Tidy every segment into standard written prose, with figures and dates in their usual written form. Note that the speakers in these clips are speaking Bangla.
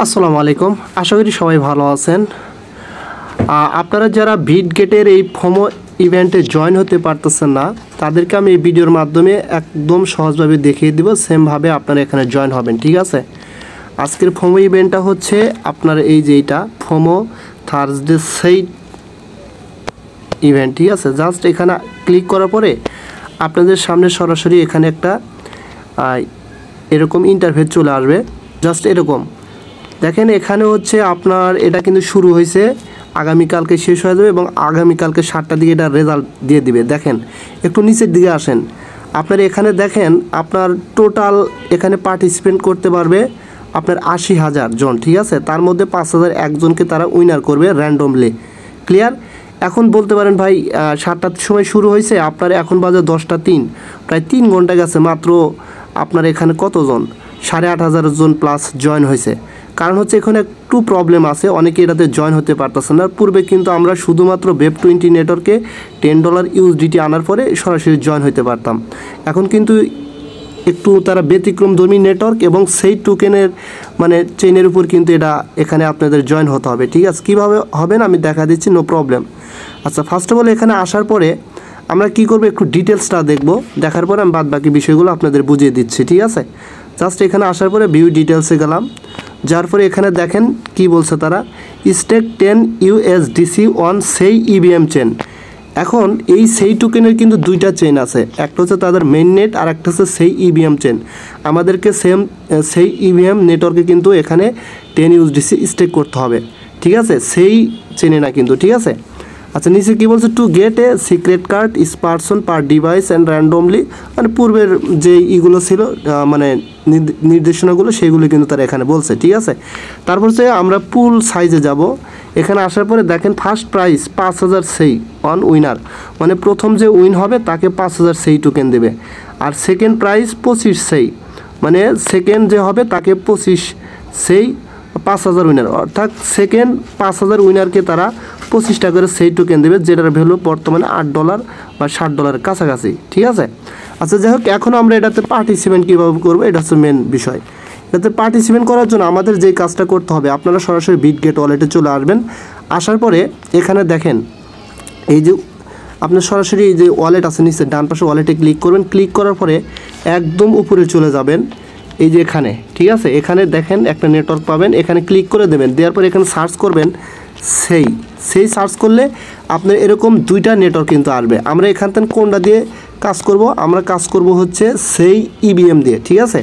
আসসালামু আলাইকুম, আশা করি সবাই ভালো আছেন। আপনারা যারা বিটগেটের এই ফোমো ইভেন্টে জয়েন হতে পারতেছেন না, তাদেরকে আমি এই ভিডিওর মাধ্যমে একদম সহজভাবে দেখিয়ে দিব, সেমভাবে আপনারা এখানে জয়েন হবেন। ঠিক আছে, আজকের ফোমো ইভেন্টটা হচ্ছে আপনার এই যে এইটা ফোমো থার্সডে সেইট ইভেন্ট। ঠিক আছে, জাস্ট এখানে ক্লিক করার পরে আপনাদের সামনে সরাসরি এখানে একটা এরকম ইন্টারফেস চলে আসবে। জাস্ট এরকম দেখেন, এখানে হচ্ছে আপনার এটা কিন্তু শুরু হয়েছে, আগামীকালকে শেষ হয়ে যাবে এবং আগামীকালকে 7টার দিকে এটা রেজাল্ট দিয়ে দিবে। দেখেন একটু নিচের দিকে আসেন, আপনার এখানে দেখেন আপনার টোটাল এখানে পার্টিসিপেন্ট করতে পারবে আপনার 80,000 জন। ঠিক আছে, তার মধ্যে 5,000 একজনকে তারা উইনার করবে র্যান্ডমলি। ক্লিয়ার? এখন বলতে পারেন ভাই 7টার সময় শুরু হয়েছে, আপনার এখন বাজে 10টা 3, প্রায় 3 ঘন্টা গেছে মাত্র। আপনার এখানে কতজন? 8,500 জন প্লাস জয়েন হয়েছে। কারণ হচ্ছে এখানে একটু প্রবলেম আছে, অনেকে এটাতে জয়েন হতে পারতেছে না। পূর্বে কিন্তু আমরা শুধুমাত্র Web20 নেটওয়ার্কে $10 USDT আনার পরে সরাসরি জয়েন হতে পারতাম। এখন কিন্তু একটু তারা ব্যতিক্রমধর্মী নেটওয়ার্ক এবং সেই টোকেনের মানে চেইনের উপর কিন্তু এটা এখানে আপনাদের জয়েন হতে হবে। ঠিক আছে, কীভাবে হবেন আমি দেখা দিচ্ছি, নো প্রবলেম। আচ্ছা, ফার্স্ট অফ অল এখানে আসার পরে আমরা কি করব, একটু ডিটেলসটা দেখব, দেখার পরে আমি বাদ বাকি বিষয়গুলো আপনাদের বুঝিয়ে দিচ্ছি। ঠিক আছে, জাস্ট এখানে আসার পরে ভিউ ডিটেলসে গেলাম, যার পরে এখানে দেখেন কি বলছে তারা, স্টেক 10 USDC অন সেই ইভিএম চেন। এখন এই সেই টোকেনের কিন্তু দুইটা চেন আছে, একটা হচ্ছে তাদের মেইন নেট আর একটা হচ্ছে সেই ইভিএম চেন। আমাদেরকে সেই ইভিএম নেটওয়ার্কে কিন্তু এখানে 10 USDC স্টেক করতে হবে। ঠিক আছে, সেই চেনে না কিন্তু। ঠিক আছে, আচ্ছা নিচে কী বলছে, to get a secret card is person per device and randomly, মানে পূর্বের যে ইগুলো ছিল মানে নির্দেশনাগুলো সেইগুলো কিন্তু তারা এখানে বলছে। ঠিক আছে, তারপর হচ্ছে আমরা পুল সাইজে যাব। এখানে আসার পরে দেখেন ফার্স্ট প্রাইস 5,000 সেই অন উইনার, মানে প্রথম যে উইন হবে তাকে 5,000 সেই টোকেন দেবে। আর সেকেন্ড প্রাইস 25 সেই, মানে সেকেন্ড যে হবে তাকে 25 সেই 5,000 উইনার, অর্থাৎ সেকেন্ড 5,000 উইনারকে তারা 25টা করে সেই টোকেন দেবে, যেটার ভ্যালু বর্তমানে $8 বা $60 কাছাকাছি। ঠিক আছে, আচ্ছা যাই হোক, এখন আমরা এটাতে পার্টিসিপেন্ট কীভাবে করবো, এটা হচ্ছে মেন বিষয়। এটাতে পার্টিসিপেন্ট করার জন্য আমাদের যেই কাজটা করতে হবে, আপনারা সরাসরি বিটগেট ওয়ালেটে চলে আসবেন। আসার পরে এখানে দেখেন এই যে আপনার সরাসরি এই যে ওয়ালেট আছে নিচে ডান পাশে, ওয়ালেটে ক্লিক করবেন। ক্লিক করার পরে একদম উপরে চলে যাবেন, এই যে এখানে। ঠিক আছে, এখানে দেখেন একটা নেটওয়ার্ক পাবেন, এখানে ক্লিক করে দেবেন। দেওয়ার পরে এখানে সার্চ করবেন সেই সার্চ করলে আপনার এরকম দুইটা নেটওয়ার্ক কিন্তু আসবে। আমরা এখান থেকে কোনটা দিয়ে কাজ করব, আমরা কাজ করব হচ্ছে সেই ইভিএম দিয়ে। ঠিক আছে,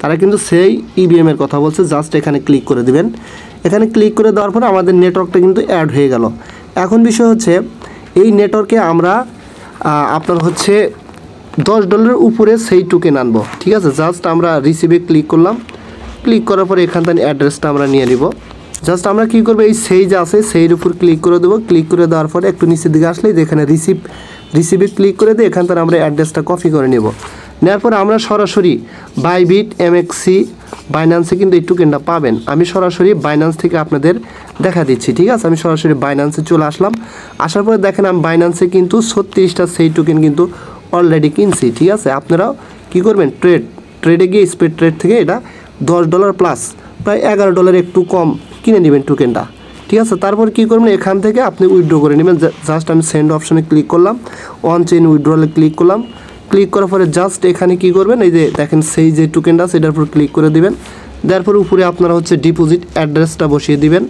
তারা কিন্তু সেই ইভিএমের কথা বলছে। জাস্ট এখানে ক্লিক করে দিবেন। এখানে ক্লিক করে দেওয়ার পরে আমাদের নেটওয়ার্কটা কিন্তু অ্যাড হয়ে গেল। এখন বিষয় হচ্ছে এই নেটওয়ার্কে আমরা আপনার হচ্ছে $10 উপরে সেই টোকেন আনবো। ঠিক আছে, জাস্ট আমরা রিসিভে ক্লিক করলাম। ক্লিক করার পরে এখান থেকে অ্যাড্রেসটা আমরা নিয়ে নিব। জাস্ট আমরা কী করবো, এই সেই যে আছে সেইর উপর ক্লিক করে দেবো। ক্লিক করে দেওয়ার পরে একটু নিচের দিকে আসলেই যেখানে রিসিভে ক্লিক করে দিয়ে এখান থেকে আমরা অ্যাড্রেসটা কপি করে নেব। নেওয়ার পরে আমরা সরাসরি বাইবিট, MXC, বাইন্যান্সে কিন্তু এই টোকেনটা পাবেন। আমি সরাসরি বাইন্যান্স থেকে আপনাদের দেখা দিচ্ছি। ঠিক আছে, আমি সরাসরি বাইন্যান্সে চলে আসলাম। আসার পরে দেখেন আমি বাইন্যান্সে কিন্তু 36টা সেই টোকেন কিন্তু অলরেডি কিনছি। ঠিক আছে, আপনারাও কী করবেন, ট্রেডে গিয়ে স্পিড ট্রেড থেকে এটা $10 প্লাস প্রায় $11 একটু কম কিনে নেবেন টোকেনটা। ঠিক আছে, তারপর কী করবেন, এখান থেকে আপনি উইথড্র করে নেবেন। জাস্ট আমি সেন্ড অপশনে ক্লিক করলাম, অন চেইন উইথড্রলে ক্লিক করলাম। ক্লিক করার পরে জাস্ট এখানে কী করবেন, এই যে দেখেন সেই যে টোকেনটা আছে এটার উপর ক্লিক করে দিবেন। দেওয়ার পরে উপরে আপনারা হচ্ছে ডিপোজিট অ্যাড্রেসটা বসিয়ে দিবেন।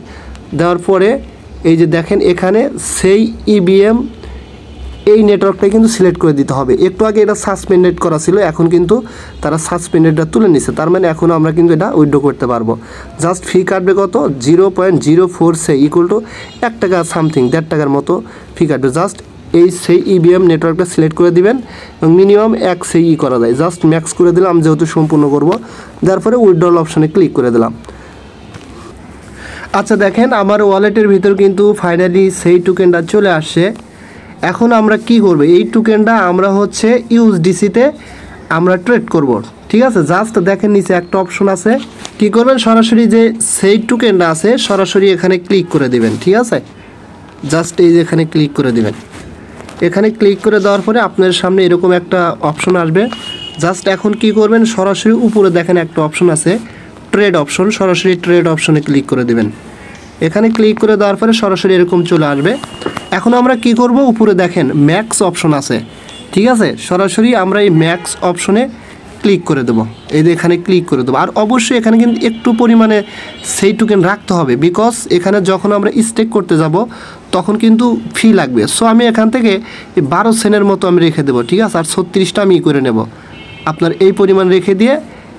দেওয়ার পরে এই যে দেখেন এখানে সেই ইভিএম এই নেটওয়ার্কটা কিন্তু সিলেক্ট করে দিতে হবে। একটু আগে এটা সাসপেন্ডেড করা ছিল, এখন কিন্তু তারা সাসপেন্ডেডটা তুলে নিচ্ছে, তার মানে এখন আমরা কিন্তু এটা উইথড্র করতে পারবো। জাস্ট ফি কাটবে কত, 0.04 সেই ইকুয়াল টু $1 সামথিং, $1.5 মতো ফি কাটবে। জাস্ট এই সেই ইভিএম নেটওয়ার্কটা সিলেক্ট করে দিবেন এবং মিনিমাম 1 সেই করা যায়। জাস্ট ম্যাক্স করে দিলাম যেহেতু সম্পূর্ণ করব। তারপরে উইথড্রল অপশানে ক্লিক করে দিলাম। আচ্ছা দেখেন আমার ওয়ালেটের ভিতর কিন্তু ফাইনালি সেই টোকেনটা চলে আসছে। এখন আমরা কি করব, এই টোকেনটা আমরা হচ্ছে USDC-তে আমরা ট্রেড করব। ঠিক আছে, জাস্ট দেখেন নিচে একটা অপশন আছে, কি করবেন, সরাসরি যে সেই টোকেনটা আছে সরাসরি এখানে ক্লিক করে দিবেন। ঠিক আছে, জাস্ট এই যে এখানে ক্লিক করে দিবেন। এখানে ক্লিক করে দেওয়ার পরে আপনার সামনে এরকম একটা অপশন আসবে। জাস্ট এখন কি করবেন, সরাসরি উপরে দেখেন একটা অপশন আছে ট্রেড অপশন, সরাসরি ট্রেড অপশনে ক্লিক করে দেবেন। এখানে ক্লিক করে দেওয়ার পরে সরাসরি এরকম চলে আসবে। এখন আমরা কি করব, উপরে দেখেন ম্যাক্স অপশন আছে, ঠিক আছে, সরাসরি আমরা এই ম্যাক্স অপশনে ক্লিক করে দেবো। এই যে এখানে ক্লিক করে দেবো। আর অবশ্যই এখানে কিন্তু একটু পরিমাণে সেই টোকেন রাখতে হবে, বিকজ এখানে যখন আমরা স্টেক করতে যাব তখন কিন্তু ফি লাগবে। সো আমি এখান থেকে 12 সেন্টের মতো আমি রেখে দেবো, ঠিক আছে। আর 36টা আমি করে নেব। আপনার এই পরিমাণ রেখে দিয়ে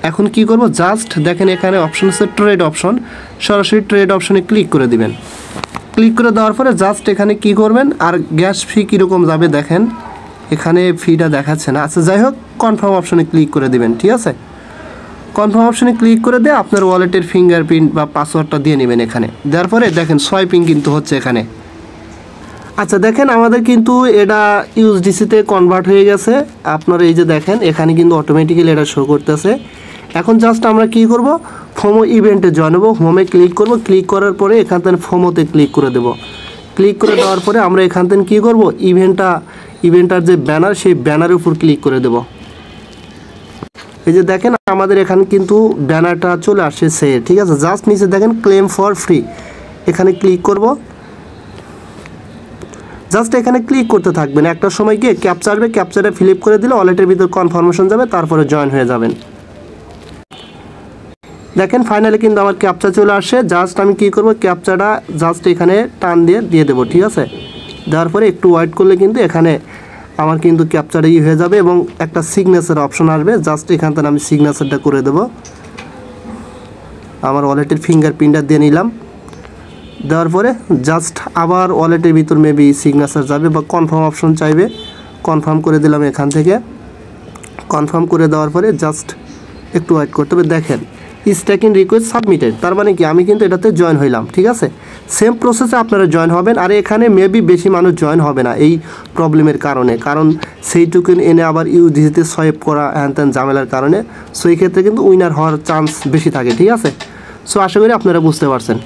এখন কি করব, জাস্ট দেখেন এখানে অপশন আছে ট্রেড অপশন, সরাসরি ট্রেড অপশনে ক্লিক করে দিবেন। ক্লিক করে দেওয়ার পরে জাস্ট এখানে কি করবেন, আর গ্যাস ফি কীরকম যাবে দেখেন, এখানে ফিটা দেখাচ্ছে না। আচ্ছা যাই হোক, কনফার্ম অপশনে ক্লিক করে দিবেন, ঠিক আছে। কনফার্ম অপশনে ক্লিক করে দিয়ে আপনার ওয়ালেটের ফিঙ্গারপ্রিন্ট বা পাসওয়ার্ডটা দিয়ে নেবেন এখানে। দেওয়ার পরে দেখেন সোয়াইপিং কিন্তু হচ্ছে এখানে। আচ্ছা দেখেন আমাদের কিন্তু এটা ইউএসডিসিতে কনভার্ট হয়ে গেছে। আপনারা এই যে দেখেন এখানে কিন্তু অটোমেটিক্যালি এটা শো করতেছে। এখন জাস্ট আমরা কি করব, ফোমো ইভেন্টে জয়েন হবো। হোমে ক্লিক করব, ক্লিক করার পরে এখান থেকে ফোমোতে ক্লিক করে দেব। ক্লিক করে দেওয়ার পরে আমরা এখান থেকে কী করব, ইভেন্টার যে ব্যানার, সেই ব্যানারের উপর ক্লিক করে দেব। এই যে দেখেন আমাদের এখানে কিন্তু ব্যানারটা চলে আসছে সে, ঠিক আছে। জাস্ট নিচে দেখেন ক্লেম ফর ফ্রি, এখানে ক্লিক করব। জাস্ট এখানে ক্লিক করতে থাকবেন। একটা সময় গিয়ে ক্যাপচা আসবে, ক্যাপচাটা ফিল আপ করে দিলে ওয়ালেটের ভিতর কনফার্মেশন যাবে, তারপরে জয়েন হয়ে যাবেন। দেখেন ফাইনালি কিন্তু আমার ক্যাপচা চলে আসে। জাস্ট আমি কি করব, ক্যাপচাটা জাস্ট এখানে টান দিয়ে দেবো, ঠিক আছে। দেওয়ার পরে একটু ওয়েট করলে কিন্তু এখানে আমার কিন্তু ক্যাপচাটা হয়ে যাবে এবং একটা সিগনেচার অপশন আসবে। জাস্ট এখান থেকে আমি সিগনেচারটা করে দেব। আমার ওয়ালেটের ফিঙ্গারপ্রিন্টটা দিয়ে নিলাম। দেওয়ার পরে জাস্ট আবার ওয়ালেটের ভিতর মেবি সিগনেচার যাবে বা কনফার্ম অপশন চাইবে, কনফার্ম করে দিলাম এখান থেকে। কনফার্ম করে দেওয়ার পরে জাস্ট একটু ওয়েট করতে হবে। দেখেন স্ট্যাকিং রিকোয়েস্ট সাবমিটেড, তার মানে কি আমি কিন্তু এটাতে জয়েন হইলাম, ঠিক আছে। সেম প্রসেসে আপনারা জয়েন হবেন। আর এখানে মেবি বেশি মানুষ জয়েন হবে না এই প্রবলেমের কারণে, কারণ সেই টোকেন এনে আবার ইউএসডিসিতে সোয়াইপ করা হ্যান ত্যান ঝামেলার কারণে। সো এই ক্ষেত্রে কিন্তু উইনার হওয়ার চান্স বেশি থাকে, ঠিক আছে। সো আশা করি আপনারা বুঝতে পারছেন।